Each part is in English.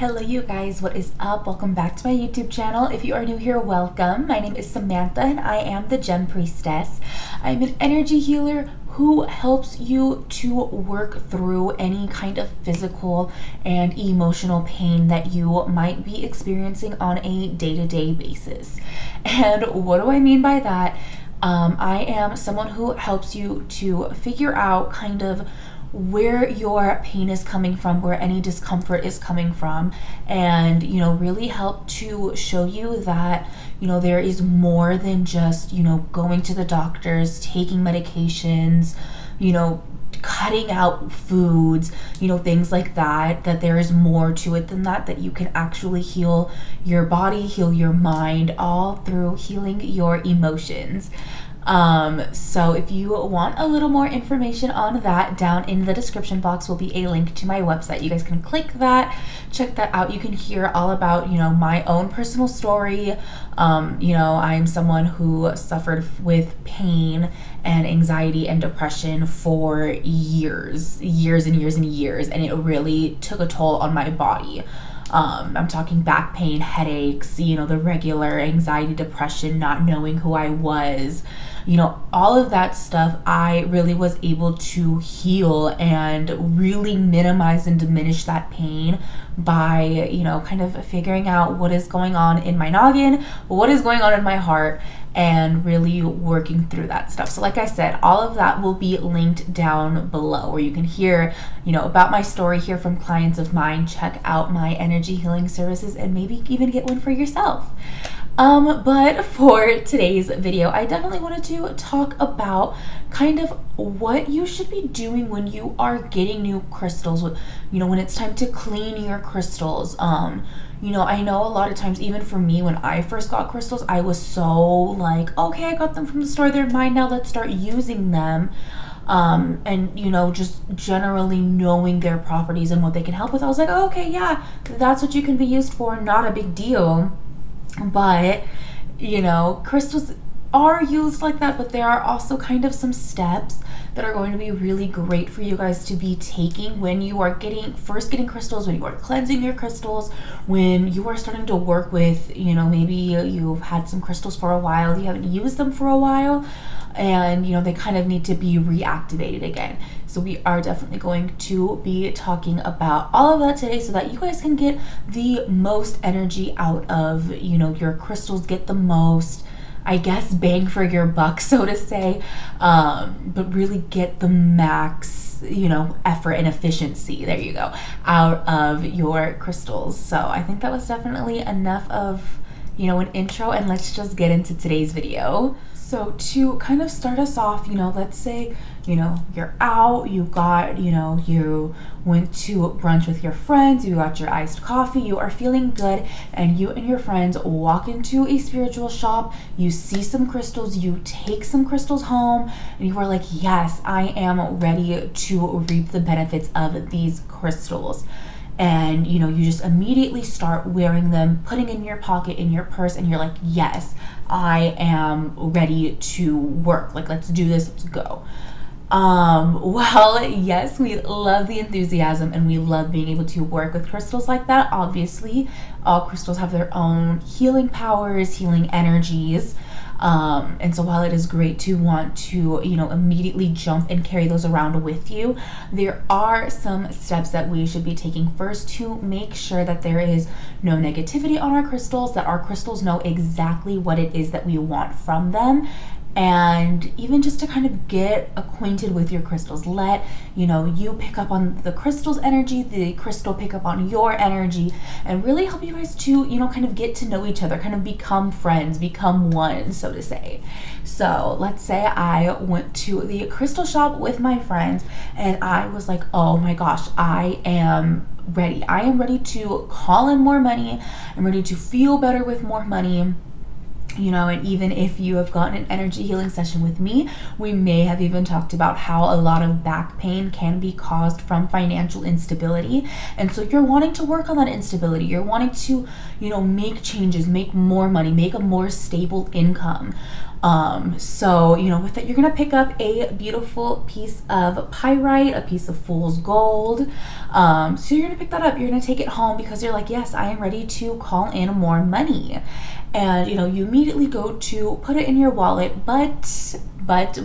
Hello you guys, what is up? Welcome back to my YouTube channel. If you are new here, welcome. My name is Samantha and I am the Gem Priestess. I'm an energy healer who helps you to work through any kind of physical and emotional pain that you might be experiencing on a day-to-day basis. And what do I mean by that? I am someone who helps you to figure out kind of where your pain is coming from, where any discomfort is coming from, and really help to show you that there is more than just going to the doctors, taking medications, cutting out foods, things like that there is more to it than that you can actually heal your body, heal your mind, all through healing your emotions. So if you want a little more information on that, down in the description box will be a link to my website. You guys can click that, check that out. You can hear all about, my own personal story. I'm someone who suffered with pain and anxiety and depression for years and years and years, and it really took a toll on my body. I'm talking back pain, headaches, the regular anxiety, depression, not knowing who I was, all of that stuff. I really was able to heal and really minimize and diminish that pain by, kind of figuring out what is going on in my noggin, what is going on in my heart, and really working through that stuff. So like I said, all of that will be linked down below, where you can hear, about my story, hear from clients of mine, check out my energy healing services, and maybe even get one for yourself. But for today's video, I definitely wanted to talk about kind of what you should be doing when you are getting new crystals, when it's time to clean your crystals. I know a lot of times, even for me, when I first got crystals, I was so like, okay, I got them from the store, they're mine now, let's start using them. And just generally knowing their properties and what they can help with. I was like, oh, okay, yeah, that's what you can be used for, not a big deal. But crystals are used like that, but there are also kind of some steps that are going to be really great for you guys to be taking when you are first getting crystals, when you are cleansing your crystals, when you are starting to work with, maybe you've had some crystals for a while, you haven't used them for a while, and they kind of need to be reactivated again. So we are definitely going to be talking about all of that today, so that you guys can get the most energy out of your crystals, get the most, I guess, bang for your buck, so to say, but really get the max effort and efficiency, there you go, out of your crystals. So I think that was definitely enough of an intro, and let's just get into today's video. So to kind of start us off, let's say, you're out, you went to brunch with your friends, you got your iced coffee, you are feeling good, and you and your friends walk into a spiritual shop, you see some crystals, you take some crystals home, and you are like, yes, I am ready to reap the benefits of these crystals. And you just immediately start wearing them, putting in your pocket, in your purse, and you're like, yes, I am ready to work. Like, let's do this, let's go. Well, yes, we love the enthusiasm and we love being able to work with crystals like that. Obviously, all crystals have their own healing powers, healing energies. And so while it is great to want to, immediately jump and carry those around with you, there are some steps that we should be taking first to make sure that there is no negativity on our crystals, that our crystals know exactly what it is that we want from them. And even just to kind of get acquainted with your crystals, let you pick up on the crystal's energy, the crystal pick up on your energy, and really help you guys to kind of get to know each other, kind of become friends, become one, so to say. So let's say I went to the crystal shop with my friends and I was like, oh my gosh, I am ready to call in more money, I'm ready to feel better with more money. And even if you have gotten an energy healing session with me, we may have even talked about how a lot of back pain can be caused from financial instability. And so you're wanting to work on that instability. You're wanting to, make changes, make more money, make a more stable income. So, with that, you're going to pick up a beautiful piece of pyrite, a piece of fool's gold. So you're going to pick that up. You're going to take it home because you're like, yes, I am ready to call in more money. And, you immediately go to put it in your wallet. But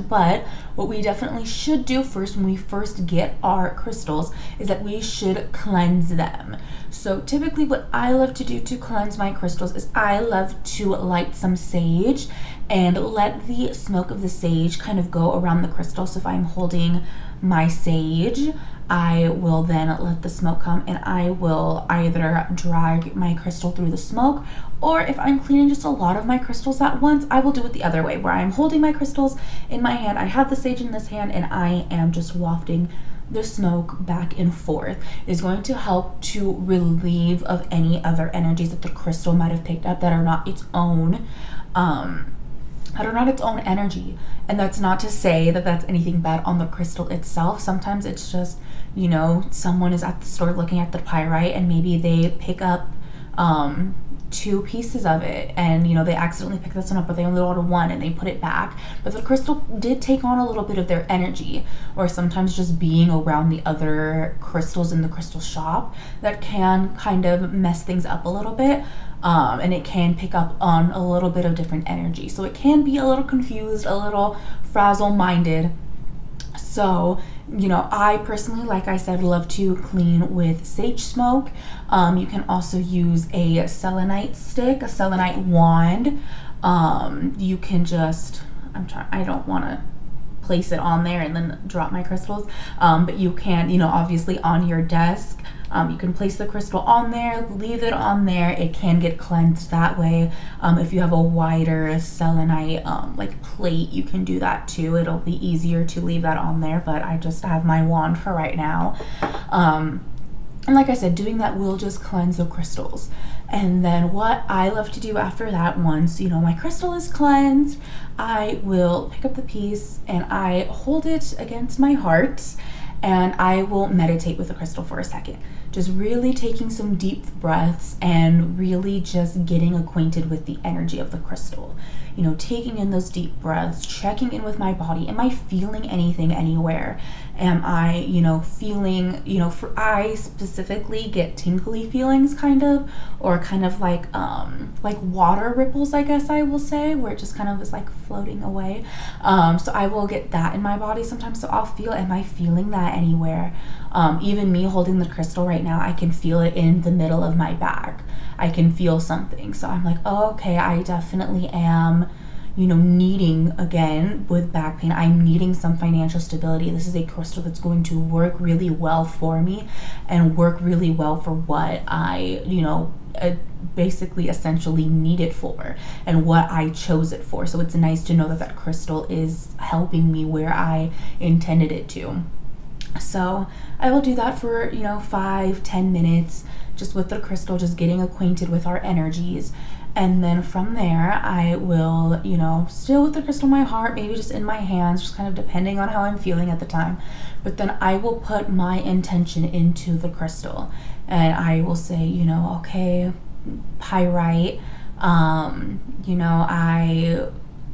what we definitely should do first when we first get our crystals is that we should cleanse them. So typically what I love to do to cleanse my crystals is I love to light some sage and let the smoke of the sage kind of go around the crystal. So if I'm holding my sage, I will then let the smoke come and I will either drag my crystal through the smoke, or if I'm cleaning just a lot of my crystals at once, I will do it the other way, where I'm holding my crystals in my hand, I have the sage in this hand, and I am just wafting the smoke back and forth. It is going to help to relieve of any other energies that the crystal might have picked up that are not its own energy. And that's not to say that that's anything bad on the crystal itself. Sometimes it's just, someone is at the store looking at the pyrite and maybe they pick up 2 pieces of it and they accidentally pick this one up, but they only ordered 1 and they put it back, but the crystal did take on a little bit of their energy. Or sometimes just being around the other crystals in the crystal shop, that can kind of mess things up a little bit, and it can pick up on a little bit of different energy, so it can be a little confused, a little frazzle minded. So, I personally, like I said, love to clean with sage smoke. You can also use a selenite stick, a selenite wand. You can just, I don't want to place it on there and then drop my crystals. But you can, obviously on your desk, you can place the crystal on there, leave it on there. It can get cleansed that way. If you have a wider selenite like plate, you can do that too. It'll be easier to leave that on there, but I just have my wand for right now. And like I said, doing that will just cleanse the crystals. And then what I love to do after that, once my crystal is cleansed, I will pick up the piece and I hold it against my heart and I will meditate with the crystal for a second. Just really taking some deep breaths and really just getting acquainted with the energy of the crystal. Taking in those deep breaths, checking in with my body. Am I feeling anything anywhere? Am I, feeling, I specifically get tingly feelings kind of, or kind of like water ripples, I guess I will say, where it just kind of is like floating away. So I will get that in my body sometimes. So I'll feel, am I feeling that anywhere? Even me holding the crystal right now, I can feel it in the middle of my back. I can feel something. So I'm like, oh, okay, I definitely am, needing, again, with back pain, I'm needing some financial stability. This is a crystal that's going to work really well for me and work really well for what I, basically essentially need it for and what I chose it for. So it's nice to know that that crystal is helping me where I intended it to. So I will do that for 5-10 minutes just with the crystal, just getting acquainted with our energies. And then from there I will still with the crystal in my heart, maybe just in my hands, just kind of depending on how I'm feeling at the time, but then I will put my intention into the crystal and I will say, okay, pyrite, I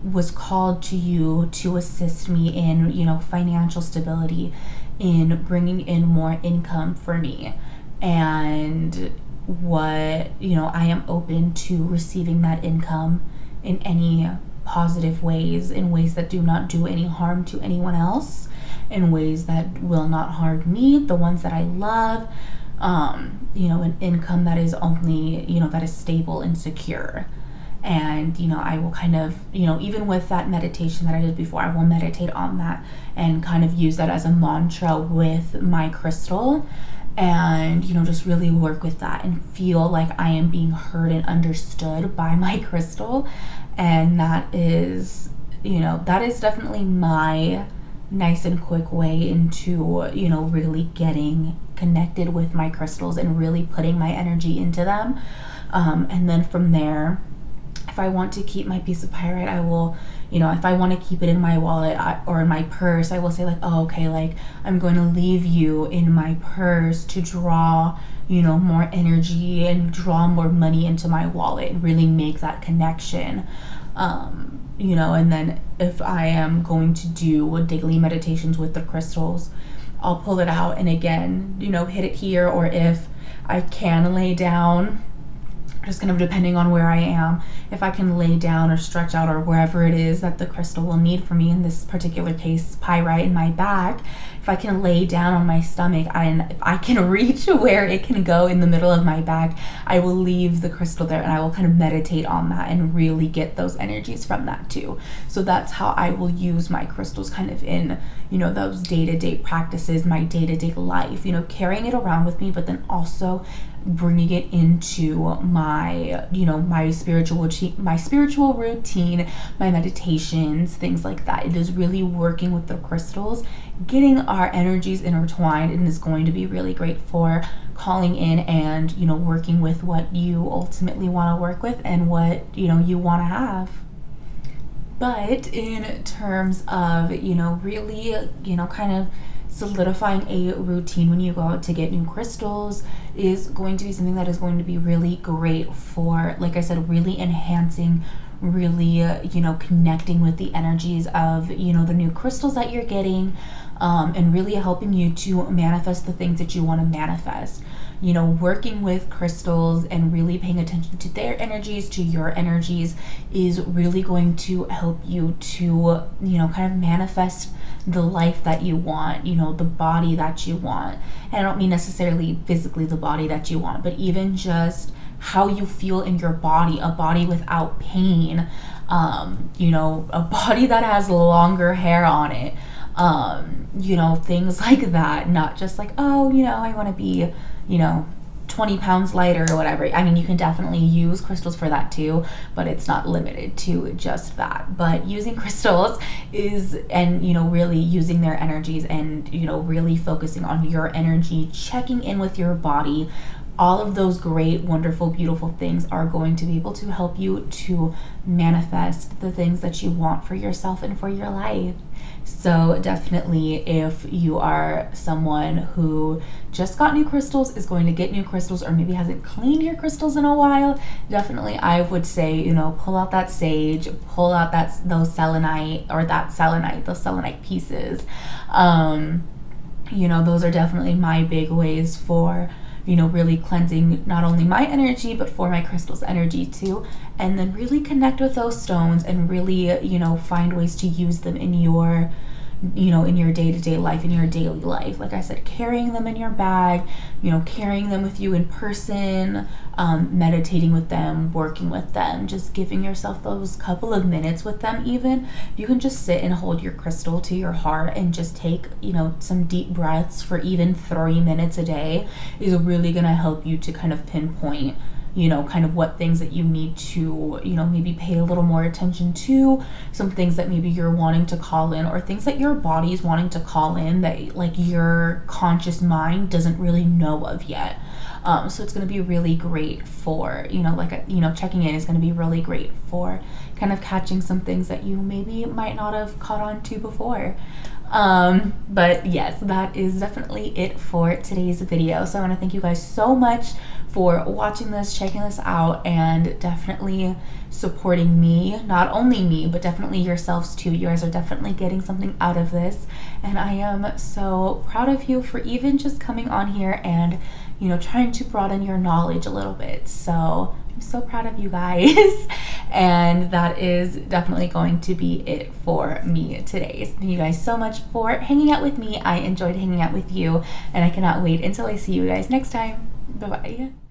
was called to you to assist me in financial stability, in bringing in more income for me, and what I am open to receiving that income in any positive ways, in ways that do not do any harm to anyone else, in ways that will not harm me, the ones that I love, an income that is only that is stable and secure. And I will kind of even with that meditation that I did before, I will meditate on that and kind of use that as a mantra with my crystal, and just really work with that and feel like I am being heard and understood by my crystal. And that is definitely my nice and quick way into really getting connected with my crystals and really putting my energy into them. And then from there, if I want to keep my piece of pyrite, I will, if I want to keep it in my wallet or in my purse, I will say like, oh, okay, like I'm going to leave you in my purse to draw, more energy and draw more money into my wallet and really make that connection. And then if I am going to do daily meditations with the crystals, I'll pull it out and again, hit it here, or if I can lay down, just kind of depending on where I am, if I can lay down or stretch out or wherever it is that the crystal will need for me, in this particular case, pyrite in my back, if I can lay down on my stomach and if I can reach where it can go in the middle of my back, I will leave the crystal there and I will kind of meditate on that and really get those energies from that too. So that's how I will use my crystals kind of in, those day-to-day practices, my day-to-day life, carrying it around with me, but then also bringing it into my spiritual routine, my meditations, things like that. It is really working with the crystals, getting our energies intertwined, and is going to be really great for calling in and working with what you ultimately want to work with and what you want to have. But in terms of really kind of solidifying a routine when you go out to get new crystals is going to be something that is going to be really great for, like I said, really enhancing, really connecting with the energies of the new crystals that you're getting, and really helping you to manifest the things that you want to manifest. Working with crystals and really paying attention to their energies, to your energies, is really going to help you to kind of manifest the life that you want, the body that you want. And I don't mean necessarily physically the body that you want, but even just how you feel in your body, a body without pain, a body that has longer hair on it, things like that. Not just like, I want to be, 20 pounds lighter or whatever. I mean, you can definitely use crystals for that too, but it's not limited to just that. But using crystals really using their energies and, really focusing on your energy, checking in with your body, all of those great, wonderful, beautiful things are going to be able to help you to manifest the things that you want for yourself and for your life. So definitely, if you are someone who just got new crystals, is going to get new crystals, or maybe hasn't cleaned your crystals in a while, definitely I would say, pull out that sage, pull out those selenite pieces. Those are definitely my big ways for really cleansing not only my energy, but for my crystal's energy too. And then really connect with those stones and really, find ways to use them in your, in your day-to-day life, in your daily life. Like I said, carrying them in your bag, carrying them with you in person, meditating with them, working with them, just giving yourself those couple of minutes with them. Even you can just sit and hold your crystal to your heart and just take, some deep breaths for even 3 minutes a day is really going to help you to kind of pinpoint kind of what things that you need to, maybe pay a little more attention to, some things that maybe you're wanting to call in, or things that your body's wanting to call in that like your conscious mind doesn't really know of yet. So it's going to be really great for, checking in is going to be really great for kind of catching some things that you maybe might not have caught on to before. But yes, that is definitely it for today's video. So I want to thank you guys so much for watching this, checking this out, and definitely supporting me. Not only me, but definitely yourselves too. You guys are definitely getting something out of this, and I am so proud of you for even just coming on here and trying to broaden your knowledge a little bit. So I'm so proud of you guys. And that is definitely going to be it for me today. So thank you guys so much for hanging out with me. I enjoyed hanging out with you, and I cannot wait until I see you guys next time. Bye-bye.